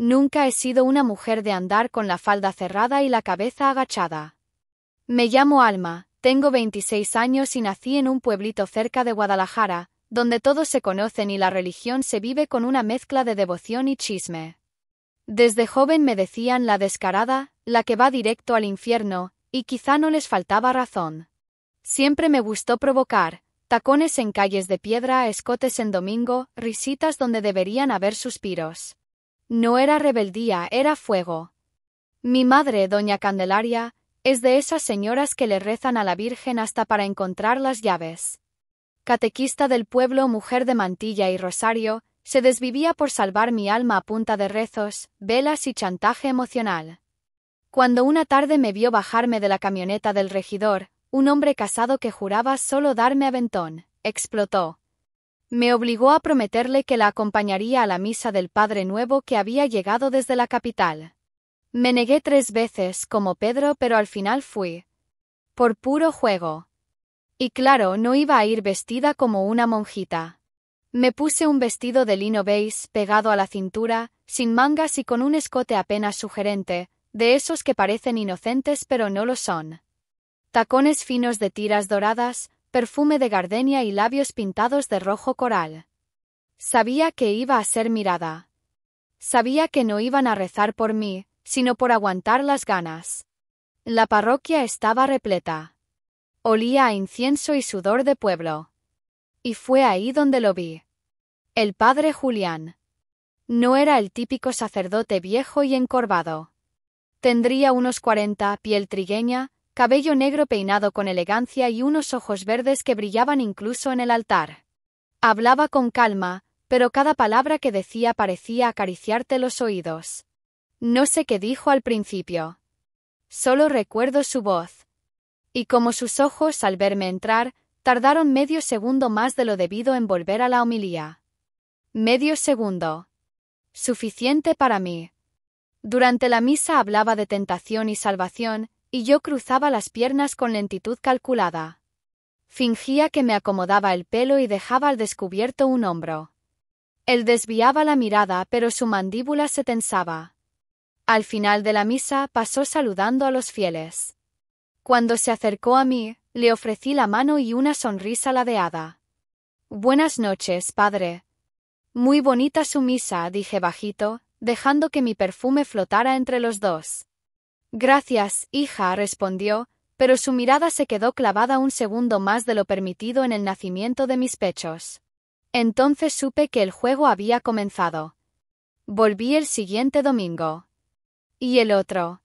Nunca he sido una mujer de andar con la falda cerrada y la cabeza agachada. Me llamo Alma, tengo 26 años y nací en un pueblito cerca de Guadalajara, donde todos se conocen y la religión se vive con una mezcla de devoción y chisme. Desde joven me decían la descarada, la que va directo al infierno, y quizá no les faltaba razón. Siempre me gustó provocar, tacones en calles de piedra, escotes en domingo, risitas donde deberían haber suspiros. No era rebeldía, era fuego. Mi madre, doña Candelaria, es de esas señoras que le rezan a la Virgen hasta para encontrar las llaves. Catequista del pueblo, mujer de mantilla y rosario, se desvivía por salvar mi alma a punta de rezos, velas y chantaje emocional. Cuando una tarde me vio bajarme de la camioneta del regidor, un hombre casado que juraba solo darme aventón, explotó. Me obligó a prometerle que la acompañaría a la misa del Padre Nuevo que había llegado desde la capital. Me negué 3 veces, como Pedro, pero al final fui. Por puro juego. Y claro, no iba a ir vestida como una monjita. Me puse un vestido de lino beige pegado a la cintura, sin mangas y con un escote apenas sugerente, de esos que parecen inocentes pero no lo son. Tacones finos de tiras doradas, perfume de gardenia y labios pintados de rojo coral. Sabía que iba a ser mirada. Sabía que no iban a rezar por mí, sino por aguantar las ganas. La parroquia estaba repleta. Olía a incienso y sudor de pueblo. Y fue ahí donde lo vi. El padre Julián. No era el típico sacerdote viejo y encorvado. Tendría unos 40, piel trigueña, cabello negro peinado con elegancia y unos ojos verdes que brillaban incluso en el altar. Hablaba con calma, pero cada palabra que decía parecía acariciarte los oídos. No sé qué dijo al principio. Solo recuerdo su voz. Y como sus ojos al verme entrar, tardaron medio segundo más de lo debido en volver a la homilía. Medio segundo. Suficiente para mí. Durante la misa hablaba de tentación y salvación, y yo cruzaba las piernas con lentitud calculada. Fingía que me acomodaba el pelo y dejaba al descubierto un hombro. Él desviaba la mirada, pero su mandíbula se tensaba. Al final de la misa pasó saludando a los fieles. Cuando se acercó a mí, le ofrecí la mano y una sonrisa ladeada. Buenas noches, padre. Muy bonita su misa, dije bajito, dejando que mi perfume flotara entre los dos. Gracias, hija, respondió, pero su mirada se quedó clavada un segundo más de lo permitido en el nacimiento de mis pechos. Entonces supe que el juego había comenzado. Volví el siguiente domingo. Y el otro.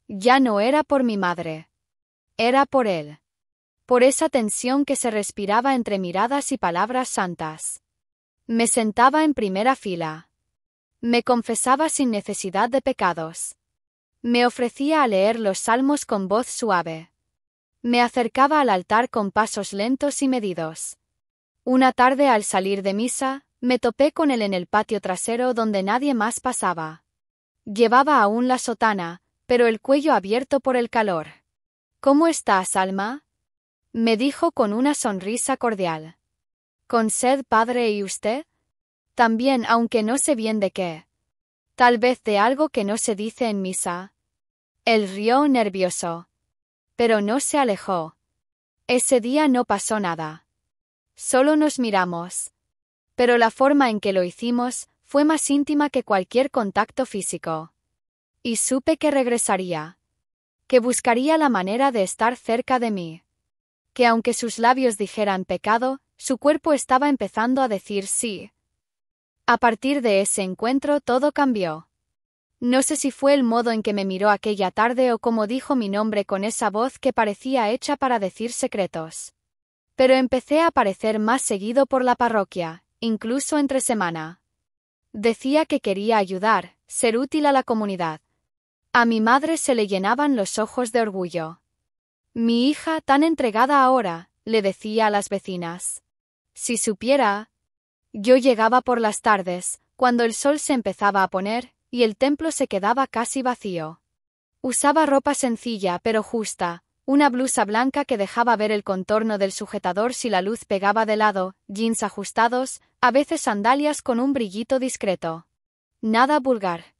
Ya no era por mi madre. Era por él. Por esa tensión que se respiraba entre miradas y palabras santas. Me sentaba en primera fila. Me confesaba sin necesidad de pecados. Me ofrecía a leer los salmos con voz suave. Me acercaba al altar con pasos lentos y medidos. Una tarde al salir de misa, me topé con él en el patio trasero donde nadie más pasaba. Llevaba aún la sotana, pero el cuello abierto por el calor. ¿Cómo estás, Alma? Me dijo con una sonrisa cordial. ¿Con sed, padre, y usted? También, aunque no sé bien de qué. Tal vez de algo que no se dice en misa. Él rió nervioso. Pero no se alejó. Ese día no pasó nada. Solo nos miramos. Pero la forma en que lo hicimos fue más íntima que cualquier contacto físico. Y supe que regresaría. Que buscaría la manera de estar cerca de mí. Que aunque sus labios dijeran pecado, su cuerpo estaba empezando a decir sí. A partir de ese encuentro todo cambió. No sé si fue el modo en que me miró aquella tarde o cómo dijo mi nombre con esa voz que parecía hecha para decir secretos. Pero empecé a aparecer más seguido por la parroquia, incluso entre semana. Decía que quería ayudar, ser útil a la comunidad. A mi madre se le llenaban los ojos de orgullo. Mi hija tan entregada ahora, le decía a las vecinas. Si supiera. Yo llegaba por las tardes, cuando el sol se empezaba a poner, y el templo se quedaba casi vacío. Usaba ropa sencilla pero justa, una blusa blanca que dejaba ver el contorno del sujetador si la luz pegaba de lado, jeans ajustados, a veces sandalias con un brillito discreto. Nada vulgar.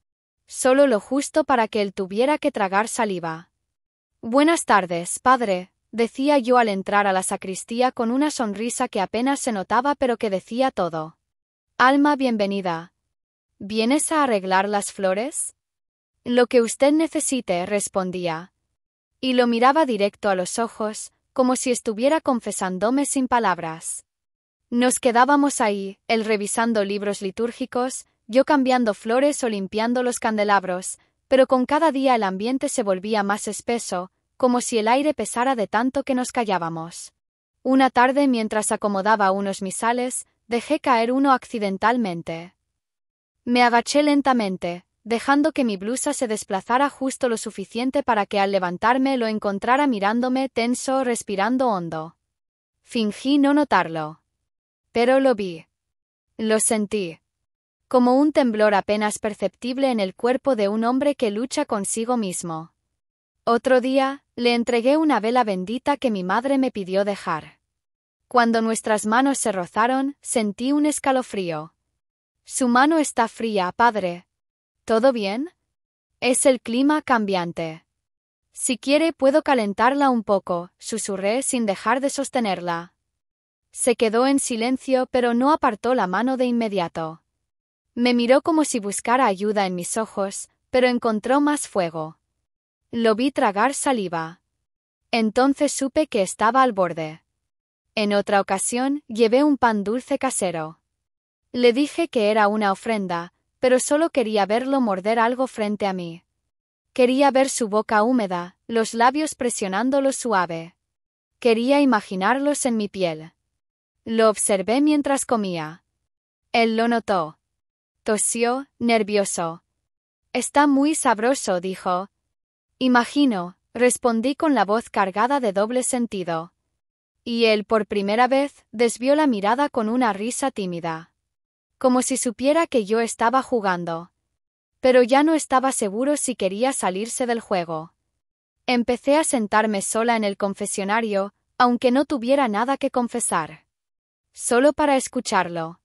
Solo lo justo para que él tuviera que tragar saliva. Buenas tardes, padre, decía yo al entrar a la sacristía con una sonrisa que apenas se notaba pero que decía todo. Alma, bienvenida. ¿Vienes a arreglar las flores? Lo que usted necesite, respondía. Y lo miraba directo a los ojos, como si estuviera confesándome sin palabras. Nos quedábamos ahí, él revisando libros litúrgicos, yo cambiando flores o limpiando los candelabros, pero con cada día el ambiente se volvía más espeso, como si el aire pesara de tanto que nos callábamos. Una tarde, mientras acomodaba unos misales, dejé caer uno accidentalmente. Me agaché lentamente, dejando que mi blusa se desplazara justo lo suficiente para que al levantarme lo encontrara mirándome tenso, respirando hondo. Fingí no notarlo. Pero lo vi. Lo sentí. Como un temblor apenas perceptible en el cuerpo de un hombre que lucha consigo mismo. Otro día, le entregué una vela bendita que mi madre me pidió dejar. Cuando nuestras manos se rozaron, sentí un escalofrío. Su mano está fría, padre. ¿Todo bien? Es el clima cambiante. Si quiere puedo calentarla un poco, susurré sin dejar de sostenerla. Se quedó en silencio pero no apartó la mano de inmediato. Me miró como si buscara ayuda en mis ojos, pero encontró más fuego. Lo vi tragar saliva. Entonces supe que estaba al borde. En otra ocasión, llevé un pan dulce casero. Le dije que era una ofrenda, pero solo quería verlo morder algo frente a mí. Quería ver su boca húmeda, los labios presionándolo suave. Quería imaginarlos en mi piel. Lo observé mientras comía. Él lo notó. Tosió, nervioso. Está muy sabroso, dijo. Imagino, respondí con la voz cargada de doble sentido. Y él por primera vez desvió la mirada con una risa tímida. Como si supiera que yo estaba jugando. Pero ya no estaba seguro si quería salirse del juego. Empecé a sentarme sola en el confesionario, aunque no tuviera nada que confesar. Solo para escucharlo.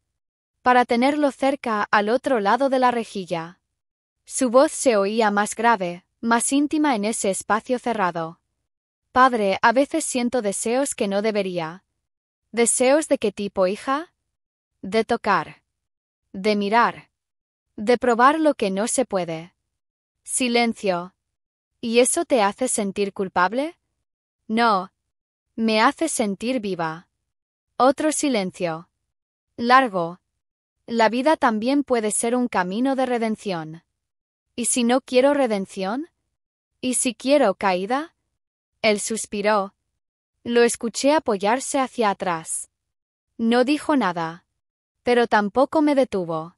Para tenerlo cerca al otro lado de la rejilla. Su voz se oía más grave, más íntima en ese espacio cerrado. Padre, a veces siento deseos que no debería. ¿Deseos de qué tipo, hija? De tocar. De mirar. De probar lo que no se puede. Silencio. ¿Y eso te hace sentir culpable? No. Me hace sentir viva. Otro silencio. Largo. La vida también puede ser un camino de redención. ¿Y si no quiero redención? ¿Y si quiero caída? Él suspiró. Lo escuché apoyarse hacia atrás. No dijo nada. Pero tampoco me detuvo.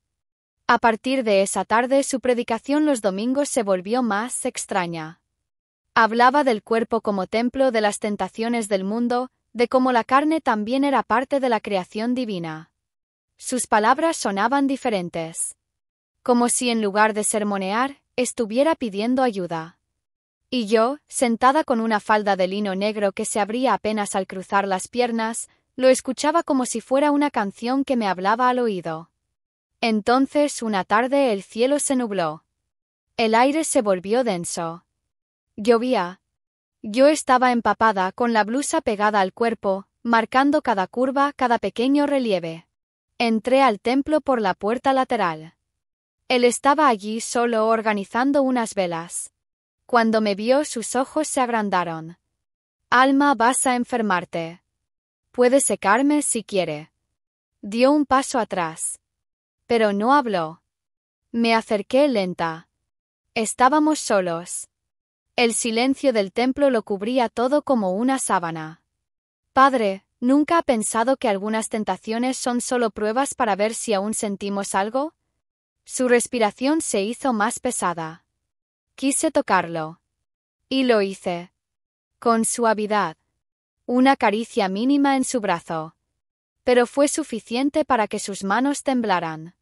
A partir de esa tarde su predicación los domingos se volvió más extraña. Hablaba del cuerpo como templo de las tentaciones del mundo, de cómo la carne también era parte de la creación divina. Sus palabras sonaban diferentes. Como si en lugar de sermonear, estuviera pidiendo ayuda. Y yo, sentada con una falda de lino negro que se abría apenas al cruzar las piernas, lo escuchaba como si fuera una canción que me hablaba al oído. Entonces, una tarde el cielo se nubló. El aire se volvió denso. Llovía. Yo estaba empapada con la blusa pegada al cuerpo, marcando cada curva, cada pequeño relieve. Entré al templo por la puerta lateral. Él estaba allí solo organizando unas velas. Cuando me vio sus ojos se agrandaron. Alma, vas a enfermarte. Puede secarme si quiere. Dio un paso atrás. Pero no habló. Me acerqué lenta. Estábamos solos. El silencio del templo lo cubría todo como una sábana. Padre, ¿nunca ha pensado que algunas tentaciones son solo pruebas para ver si aún sentimos algo? Su respiración se hizo más pesada. Quise tocarlo. Y lo hice. Con suavidad. Una caricia mínima en su brazo. Pero fue suficiente para que sus manos temblaran.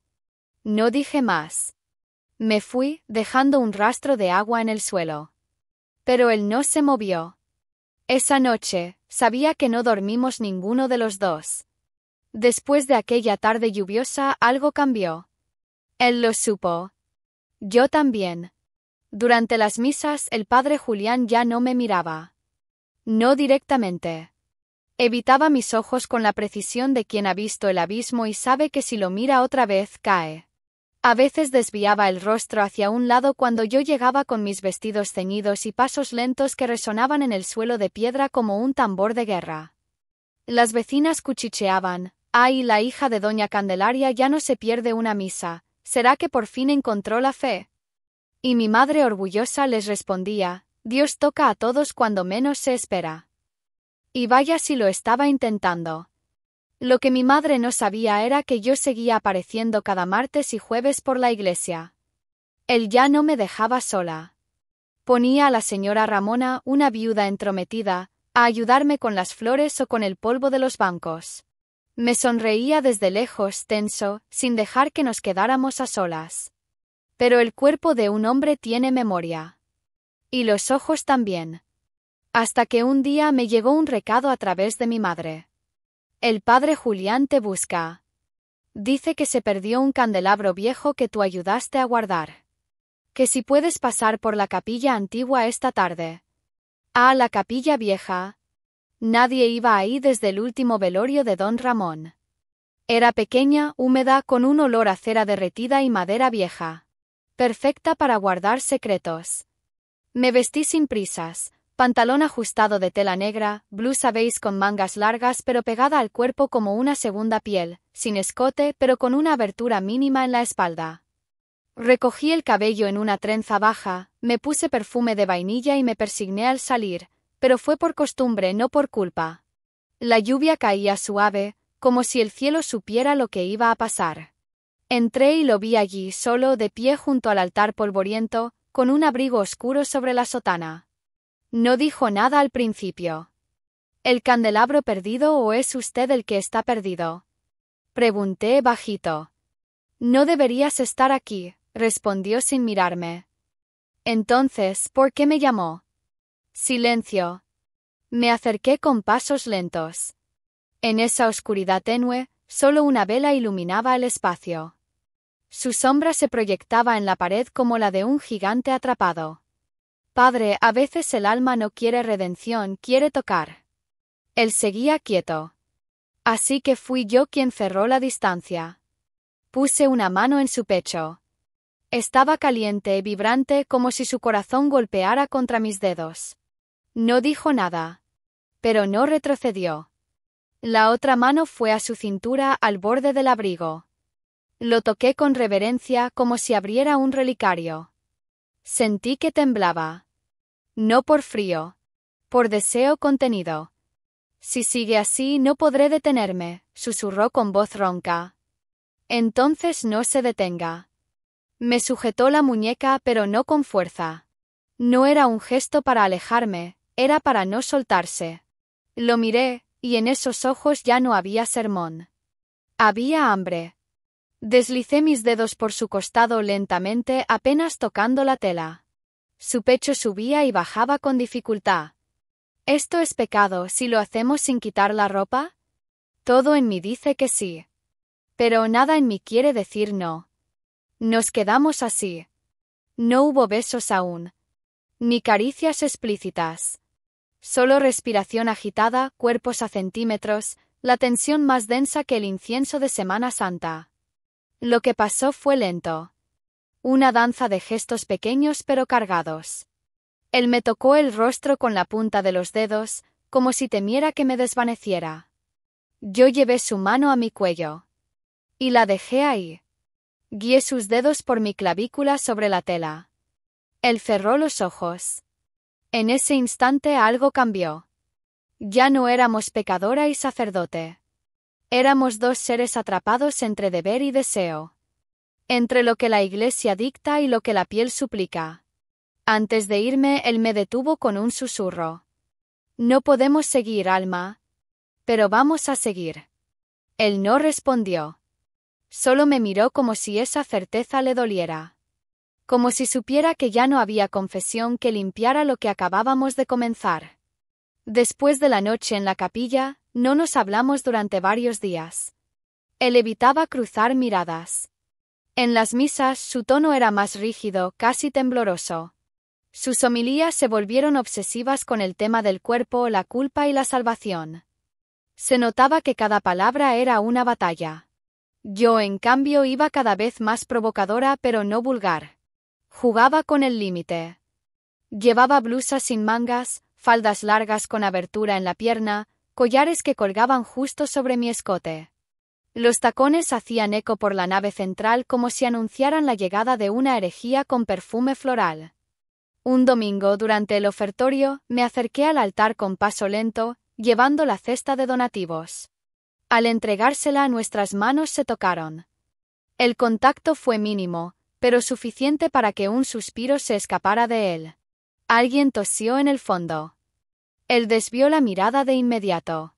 No dije más. Me fui, dejando un rastro de agua en el suelo. Pero él no se movió. Esa noche, sabía que no dormimos ninguno de los dos. Después de aquella tarde lluviosa, algo cambió. Él lo supo. Yo también. Durante las misas el padre Julián ya no me miraba. No directamente. Evitaba mis ojos con la precisión de quien ha visto el abismo y sabe que si lo mira otra vez cae. A veces desviaba el rostro hacia un lado cuando yo llegaba con mis vestidos ceñidos y pasos lentos que resonaban en el suelo de piedra como un tambor de guerra. Las vecinas cuchicheaban: «Ay, la hija de doña Candelaria ya no se pierde una misa, ¿será que por fin encontró la fe?». Y mi madre orgullosa les respondía: «Dios toca a todos cuando menos se espera». Y vaya si lo estaba intentando. Lo que mi madre no sabía era que yo seguía apareciendo cada martes y jueves por la iglesia. Él ya no me dejaba sola. Ponía a la señora Ramona, una viuda entrometida, a ayudarme con las flores o con el polvo de los bancos. Me sonreía desde lejos, tenso, sin dejar que nos quedáramos a solas. Pero el cuerpo de un hombre tiene memoria. Y los ojos también. Hasta que un día me llegó un recado a través de mi madre. «El padre Julián te busca. Dice que se perdió un candelabro viejo que tú ayudaste a guardar. Que si puedes pasar por la capilla antigua esta tarde». Ah, la capilla vieja. Nadie iba ahí desde el último velorio de don Ramón. Era pequeña, húmeda, con un olor a cera derretida y madera vieja. Perfecta para guardar secretos. Me vestí sin prisas. Pantalón ajustado de tela negra, blusa beige con mangas largas pero pegada al cuerpo como una segunda piel, sin escote pero con una abertura mínima en la espalda. Recogí el cabello en una trenza baja, me puse perfume de vainilla y me persigné al salir, pero fue por costumbre, no por culpa. La lluvia caía suave, como si el cielo supiera lo que iba a pasar. Entré y lo vi allí solo, de pie junto al altar polvoriento, con un abrigo oscuro sobre la sotana. No dijo nada al principio. ¿El candelabro perdido o es usted el que está perdido?, pregunté bajito. No deberías estar aquí, respondió sin mirarme. Entonces, ¿por qué me llamó? Silencio. Me acerqué con pasos lentos. En esa oscuridad tenue, solo una vela iluminaba el espacio. Su sombra se proyectaba en la pared como la de un gigante atrapado. Padre, a veces el alma no quiere redención, quiere tocar. Él seguía quieto. Así que fui yo quien cerró la distancia. Puse una mano en su pecho. Estaba caliente, vibrante, como si su corazón golpeara contra mis dedos. No dijo nada. Pero no retrocedió. La otra mano fue a su cintura, al borde del abrigo. Lo toqué con reverencia, como si abriera un relicario. Sentí que temblaba. No por frío. Por deseo contenido. Si sigue así no podré detenerme, susurró con voz ronca. Entonces no se detenga. Me sujetó la muñeca pero no con fuerza. No era un gesto para alejarme, era para no soltarse. Lo miré, y en esos ojos ya no había sermón. Había hambre. Deslicé mis dedos por su costado lentamente, apenas tocando la tela. Su pecho subía y bajaba con dificultad. ¿Esto es pecado si lo hacemos sin quitar la ropa? Todo en mí dice que sí. Pero nada en mí quiere decir no. Nos quedamos así. No hubo besos aún. Ni caricias explícitas. Solo respiración agitada, cuerpos a centímetros, la tensión más densa que el incienso de Semana Santa. Lo que pasó fue lento. Una danza de gestos pequeños pero cargados. Él me tocó el rostro con la punta de los dedos, como si temiera que me desvaneciera. Yo llevé su mano a mi cuello. Y la dejé ahí. Guié sus dedos por mi clavícula sobre la tela. Él cerró los ojos. En ese instante algo cambió. Ya no éramos pecadora y sacerdote. Éramos dos seres atrapados entre deber y deseo. Entre lo que la Iglesia dicta y lo que la piel suplica. Antes de irme, él me detuvo con un susurro. No podemos seguir, Alma. Pero vamos a seguir. Él no respondió. Solo me miró como si esa certeza le doliera. Como si supiera que ya no había confesión que limpiara lo que acabábamos de comenzar. Después de la noche en la capilla, no nos hablamos durante varios días. Él evitaba cruzar miradas. En las misas su tono era más rígido, casi tembloroso. Sus homilías se volvieron obsesivas con el tema del cuerpo, la culpa y la salvación. Se notaba que cada palabra era una batalla. Yo, en cambio, iba cada vez más provocadora pero no vulgar. Jugaba con el límite. Llevaba blusas sin mangas, faldas largas con abertura en la pierna, collares que colgaban justo sobre mi escote. Los tacones hacían eco por la nave central como si anunciaran la llegada de una herejía con perfume floral. Un domingo, durante el ofertorio, me acerqué al altar con paso lento, llevando la cesta de donativos. Al entregársela, nuestras manos se tocaron. El contacto fue mínimo, pero suficiente para que un suspiro se escapara de él. Alguien tosió en el fondo. Él desvió la mirada de inmediato.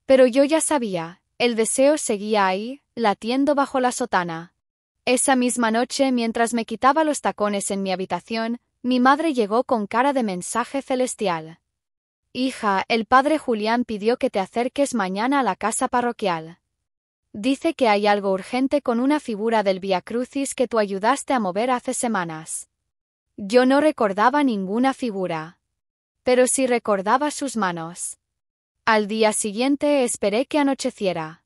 Pero yo ya sabía, el deseo seguía ahí, latiendo bajo la sotana. Esa misma noche, mientras me quitaba los tacones en mi habitación, mi madre llegó con cara de mensaje celestial. Hija, el padre Julián pidió que te acerques mañana a la casa parroquial. Dice que hay algo urgente con una figura del Vía Crucis que tú ayudaste a mover hace semanas. Yo no recordaba ninguna figura. Pero sí recordaba sus manos. Al día siguiente esperé que anocheciera.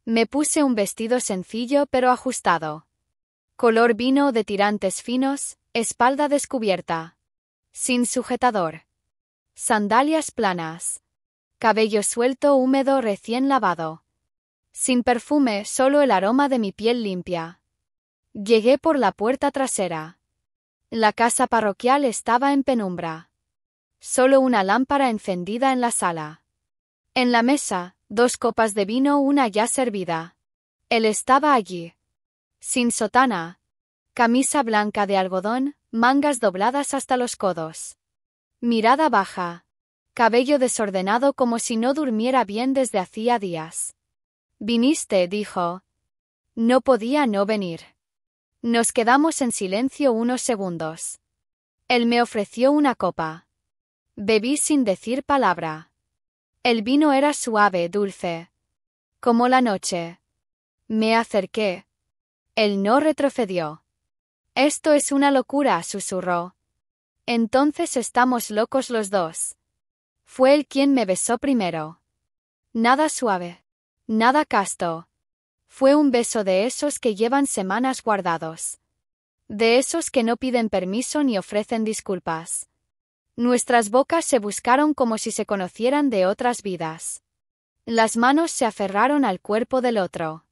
Me puse un vestido sencillo pero ajustado. Color vino de tirantes finos, espalda descubierta. Sin sujetador. Sandalias planas. Cabello suelto húmedo recién lavado. Sin perfume, solo el aroma de mi piel limpia. Llegué por la puerta trasera. La casa parroquial estaba en penumbra. Solo una lámpara encendida en la sala. En la mesa, 2 copas de vino, una ya servida. Él estaba allí. Sin sotana. Camisa blanca de algodón, mangas dobladas hasta los codos. Mirada baja. Cabello desordenado como si no durmiera bien desde hacía días. «Viniste», dijo. No podía no venir. Nos quedamos en silencio unos segundos. Él me ofreció una copa. Bebí sin decir palabra. El vino era suave, dulce. Como la noche. Me acerqué. Él no retrocedió. «Esto es una locura», susurró. «Entonces estamos locos los dos». Fue él quien me besó primero. Nada suave. Nada casto. Fue un beso de esos que llevan semanas guardados. De esos que no piden permiso ni ofrecen disculpas. Nuestras bocas se buscaron como si se conocieran de otras vidas. Las manos se aferraron al cuerpo del otro.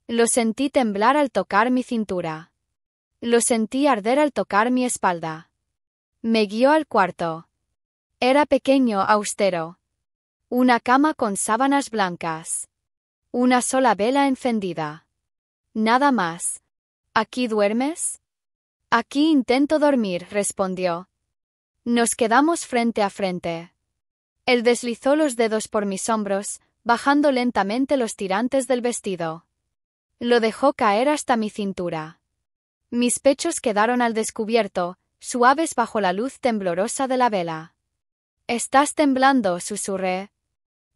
Lo sentí temblar al tocar mi cintura. Lo sentí arder al tocar mi espalda. Me guió al cuarto. Era pequeño, austero. Una cama con sábanas blancas. Una sola vela encendida. Nada más. ¿Aquí duermes? Aquí intento dormir, respondió. Nos quedamos frente a frente. Él deslizó los dedos por mis hombros, bajando lentamente los tirantes del vestido. Lo dejó caer hasta mi cintura. Mis pechos quedaron al descubierto, suaves bajo la luz temblorosa de la vela. «Estás temblando», susurré.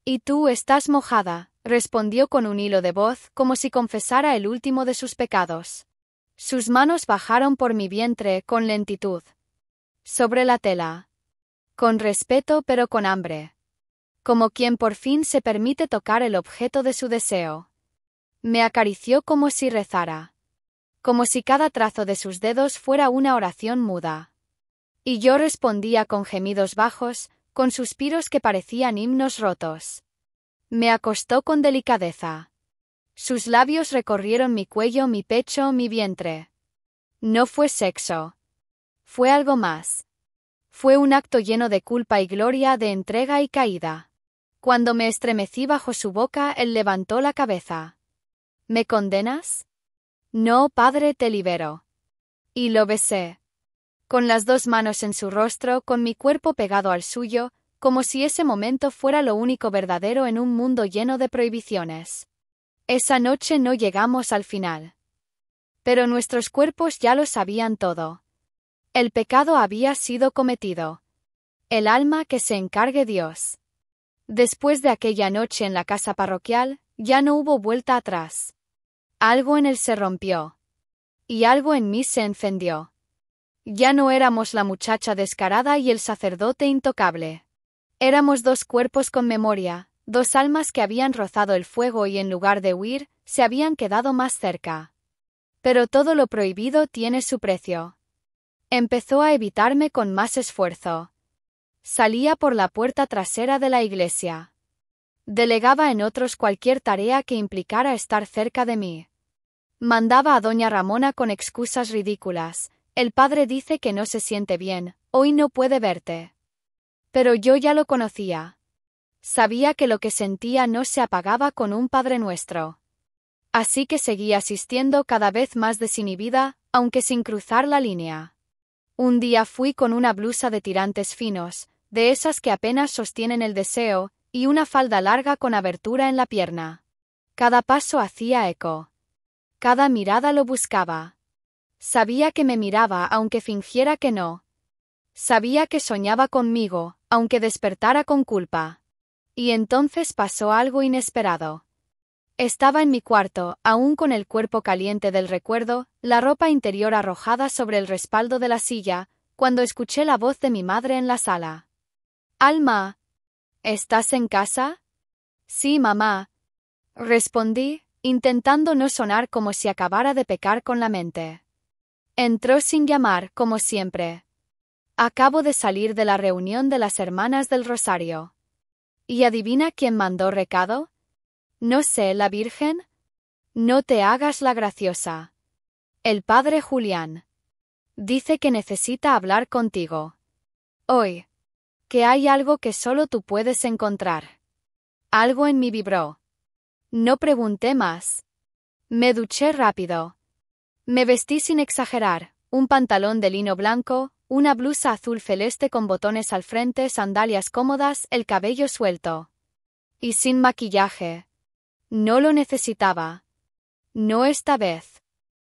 «Y tú estás mojada», respondió con un hilo de voz como si confesara el último de sus pecados. Sus manos bajaron por mi vientre con lentitud. Sobre la tela. Con respeto pero con hambre. Como quien por fin se permite tocar el objeto de su deseo. Me acarició como si rezara. Como si cada trazo de sus dedos fuera una oración muda. Y yo respondía con gemidos bajos, con suspiros que parecían himnos rotos. Me acostó con delicadeza. Sus labios recorrieron mi cuello, mi pecho, mi vientre. No fue sexo. Fue algo más. Fue un acto lleno de culpa y gloria, de entrega y caída. Cuando me estremecí bajo su boca, él levantó la cabeza. ¿Me condenas? No, padre, te libero. Y lo besé. Con las 2 manos en su rostro, con mi cuerpo pegado al suyo, como si ese momento fuera lo único verdadero en un mundo lleno de prohibiciones. Esa noche no llegamos al final. Pero nuestros cuerpos ya lo sabían todo. El pecado había sido cometido. El alma que se encargue Dios. Después de aquella noche en la casa parroquial, ya no hubo vuelta atrás. Algo en él se rompió. Y algo en mí se encendió. Ya no éramos la muchacha descarada y el sacerdote intocable. Éramos dos cuerpos con memoria, dos almas que habían rozado el fuego y en lugar de huir, se habían quedado más cerca. Pero todo lo prohibido tiene su precio. Empezó a evitarme con más esfuerzo. Salía por la puerta trasera de la iglesia. Delegaba en otros cualquier tarea que implicara estar cerca de mí. Mandaba a doña Ramona con excusas ridículas. El padre dice que no se siente bien, hoy no puede verte. Pero yo ya lo conocía. Sabía que lo que sentía no se apagaba con un Padre Nuestro. Así que seguí asistiendo cada vez más desinhibida, aunque sin cruzar la línea. Un día fui con una blusa de tirantes finos, de esas que apenas sostienen el deseo, y una falda larga con abertura en la pierna. Cada paso hacía eco. Cada mirada lo buscaba. Sabía que me miraba aunque fingiera que no. Sabía que soñaba conmigo, aunque despertara con culpa. Y entonces pasó algo inesperado. Estaba en mi cuarto, aún con el cuerpo caliente del recuerdo, la ropa interior arrojada sobre el respaldo de la silla, cuando escuché la voz de mi madre en la sala. «Alma, ¿estás en casa?» «Sí, mamá», respondí, intentando no sonar como si acabara de pecar con la mente. Entró sin llamar, como siempre. «Acabo de salir de la reunión de las Hermanas del Rosario». «¿Y adivina quién mandó recado?» «No sé, ¿la Virgen?» «No te hagas la graciosa. El padre Julián. Dice que necesita hablar contigo. Hoy. Que hay algo que solo tú puedes encontrar». Algo en mí vibró. No pregunté más. Me duché rápido. Me vestí sin exagerar, un pantalón de lino blanco, una blusa azul celeste con botones al frente, sandalias cómodas, el cabello suelto. Y sin maquillaje. No lo necesitaba. No esta vez.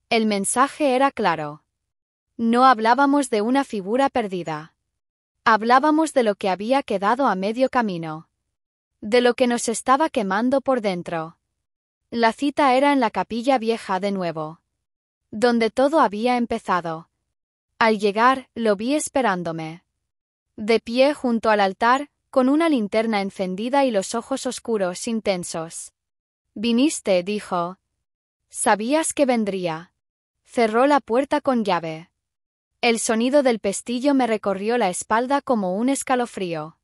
El mensaje era claro. No hablábamos de una figura perdida. Hablábamos de lo que había quedado a medio camino. De lo que nos estaba quemando por dentro. La cita era en la capilla vieja de nuevo. Donde todo había empezado. Al llegar, lo vi esperándome. De pie junto al altar, con una linterna encendida y los ojos oscuros intensos. «Viniste», dijo. «Sabías que vendría». Cerró la puerta con llave. El sonido del pestillo me recorrió la espalda como un escalofrío.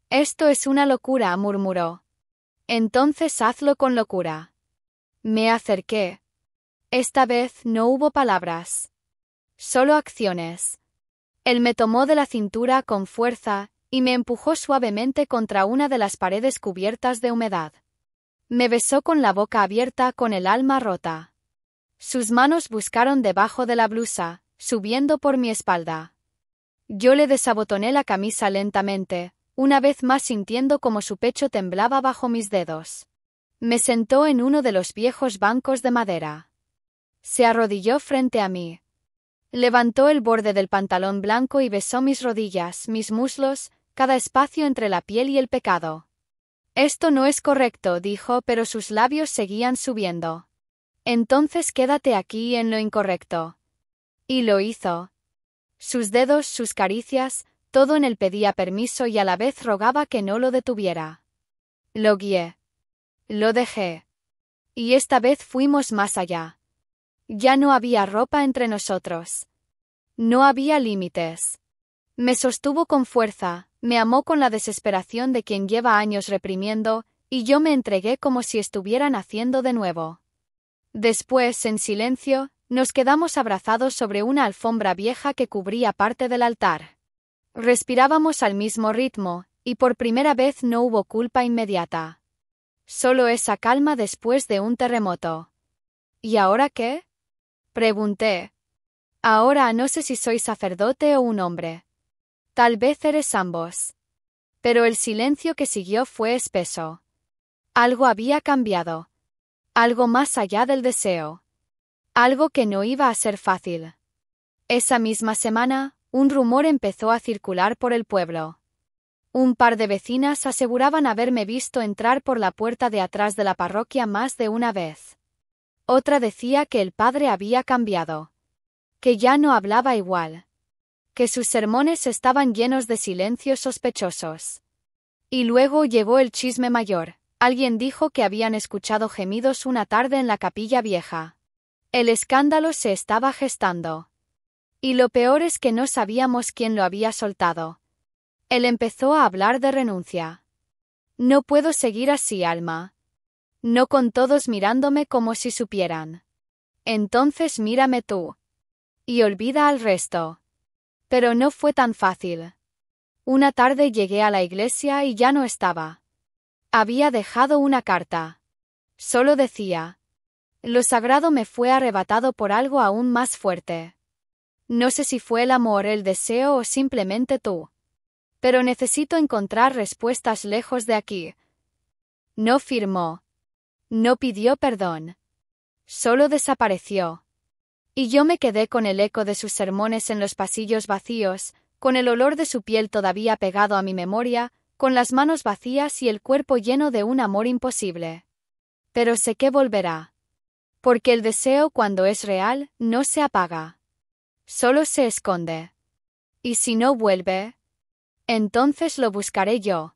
«Esto es una locura», murmuró. «Entonces hazlo con locura». Me acerqué. Esta vez no hubo palabras. Solo acciones. Él me tomó de la cintura con fuerza y me empujó suavemente contra una de las paredes cubiertas de humedad. Me besó con la boca abierta, con el alma rota. Sus manos buscaron debajo de la blusa, subiendo por mi espalda. Yo le desabotoné la camisa lentamente, una vez más sintiendo como su pecho temblaba bajo mis dedos. Me sentó en uno de los viejos bancos de madera. Se arrodilló frente a mí. Levantó el borde del pantalón blanco y besó mis rodillas, mis muslos, cada espacio entre la piel y el pecado. «Esto no es correcto», dijo, pero sus labios seguían subiendo. «Entonces quédate aquí en lo incorrecto». Y lo hizo. Sus dedos, sus caricias, todo en él pedía permiso y a la vez rogaba que no lo detuviera. Lo guié. Lo dejé. Y esta vez fuimos más allá. Ya no había ropa entre nosotros. No había límites. Me sostuvo con fuerza, me amó con la desesperación de quien lleva años reprimiendo, y yo me entregué como si estuviera naciendo de nuevo. Después, en silencio, nos quedamos abrazados sobre una alfombra vieja que cubría parte del altar. Respirábamos al mismo ritmo, y por primera vez no hubo culpa inmediata. Solo esa calma después de un terremoto. ¿Y ahora qué?, pregunté. Ahora no sé si soy sacerdote o un hombre. Tal vez eres ambos. Pero el silencio que siguió fue espeso. Algo había cambiado. Algo más allá del deseo. Algo que no iba a ser fácil. Esa misma semana, un rumor empezó a circular por el pueblo. Un par de vecinas aseguraban haberme visto entrar por la puerta de atrás de la parroquia más de una vez. Otra decía que el padre había cambiado. Que ya no hablaba igual. Que sus sermones estaban llenos de silencios sospechosos. Y luego llegó el chisme mayor. Alguien dijo que habían escuchado gemidos una tarde en la capilla vieja. El escándalo se estaba gestando. Y lo peor es que no sabíamos quién lo había soltado. Él empezó a hablar de renuncia. No puedo seguir así, Alma. No con todos mirándome como si supieran. Entonces mírame tú. Y olvida al resto. Pero no fue tan fácil. Una tarde llegué a la iglesia y ya no estaba. Había dejado una carta. Solo decía: lo sagrado me fue arrebatado por algo aún más fuerte. No sé si fue el amor, el deseo o simplemente tú. Pero necesito encontrar respuestas lejos de aquí. No firmó. No pidió perdón. Solo desapareció. Y yo me quedé con el eco de sus sermones en los pasillos vacíos, con el olor de su piel todavía pegado a mi memoria, con las manos vacías y el cuerpo lleno de un amor imposible. Pero sé que volverá. Porque el deseo, cuando es real, no se apaga. Solo se esconde. Y si no vuelve, entonces lo buscaré yo.